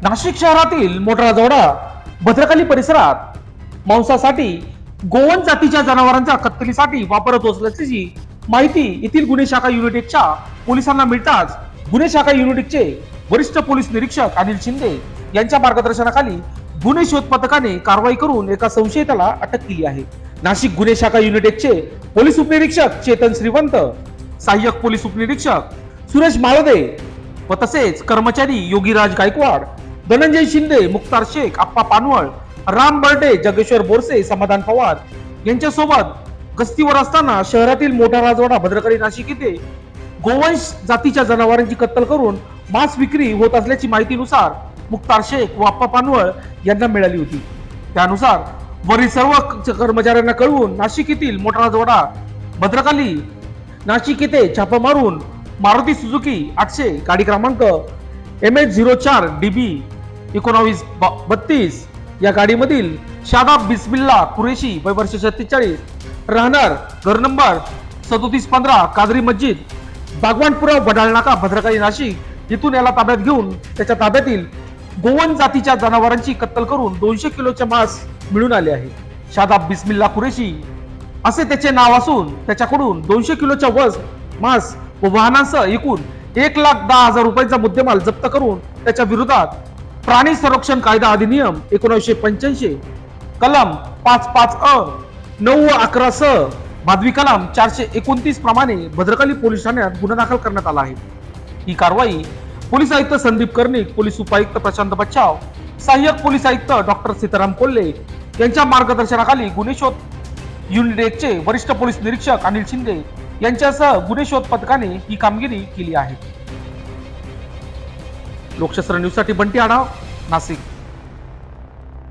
नाशिक शहरातील मोठराजवाडा भद्रकाली परिसरात मांसासाठी गोवंश जातीच्या जनावरांच्या कत्तलीसाठी वापरत होत असल्याची माहिती येथील गुन्हे शाखा युनिट 1 च्या पोलिसांना मिळताच गुन्हे शाखा युनिट 1 चे वरिष्ठ पोलीस निरीक्षक अनिल शिंदे यांच्या मार्गदर्शनाखाली गुन्हे शोध पथकाने कारवाई करून एका संशयिताला अटक केली आहे. नाशिक गुन्हे शाखा युनिट 1 चे पोलीस उपनिरीक्षक चेतन श्रीवंत, सहाय्यक पोलीस उपनिरीक्षक सुरेश माळदे व तसेच कर्मचारी योगीराज गायकवाड, धनंजय शिंदे, मुक्तार शेख, आप्पा पानवळ, राम बर्डे, जगेश्वर बोरसे, समाधान पवार यांच्यासोबत गस्तीवर असताना शहरातील मोठा राजवाडा भद्रकाली नाशिक येथे गोवंश जातीच्या जनावरांची कत्तल करून मांस विक्री होत असल्याची माहितीनुसार मुक्तार शेख व आप्पा पानवळ यांना मिळाली होती. त्यानुसार वरील सर्व कर्मचाऱ्यांना कळवून नाशिक येथील मोठा राजवाडा भद्रकाली नाशिक येथे छापा मारून मारुती सुझुकी 800 गाडी क्रमांक MH04 DB 1932 या गाडीमधील शादाब बिस्मिल्ला कुरेशी वय वर्ष 46 राहणार घर नंबर 3715 कादरी मस्जिद बागवानपुरा वडाळ नाका भद्रकाली नाशिक येथून याला ताब्यात घेऊन त्याच्या ताब्यातील गोवंश जातीच्या जनावरांची कत्तल करून 200 किलोचे मांस मिळून आले आहे. शादाब बिस्मिल्ला कुरेशी असे त्याचे नाव असून त्याच्याकडून 200 किलोच्या मांस व वाहनांसह एकूण 1,10,000 रुपयांचा मुद्देमाल जप्त करून त्याच्या विरोधात प्राणी संरक्षण कायदा अधिनियम 1985 कलम 55 9 व 11 सह भादवी कलम 429 प्रमाणे भद्रकाली पोलीस ठाण्यात गुन्हा दाखल करण्यात आला आहे. ही कारवाई पोलीस आयुक्त संदीप कर्णिक, पोलीस उपायुक्त प्रशांत बच्चाव, सहाय्यक पोलीस आयुक्त डॉक्टर सीताराम कोल्हे यांच्या मार्गदर्शनाखाली गुन्हे शोध युनिट 1 चे वरिष्ठ पोलीस निरीक्षक अनिल शिंदे यांच्यासह गुन्हे शोध पथकाने ही कामगिरी केली आहे. लोकशास्त्र न्यूज साठी बंटी आढाव, नाशिक.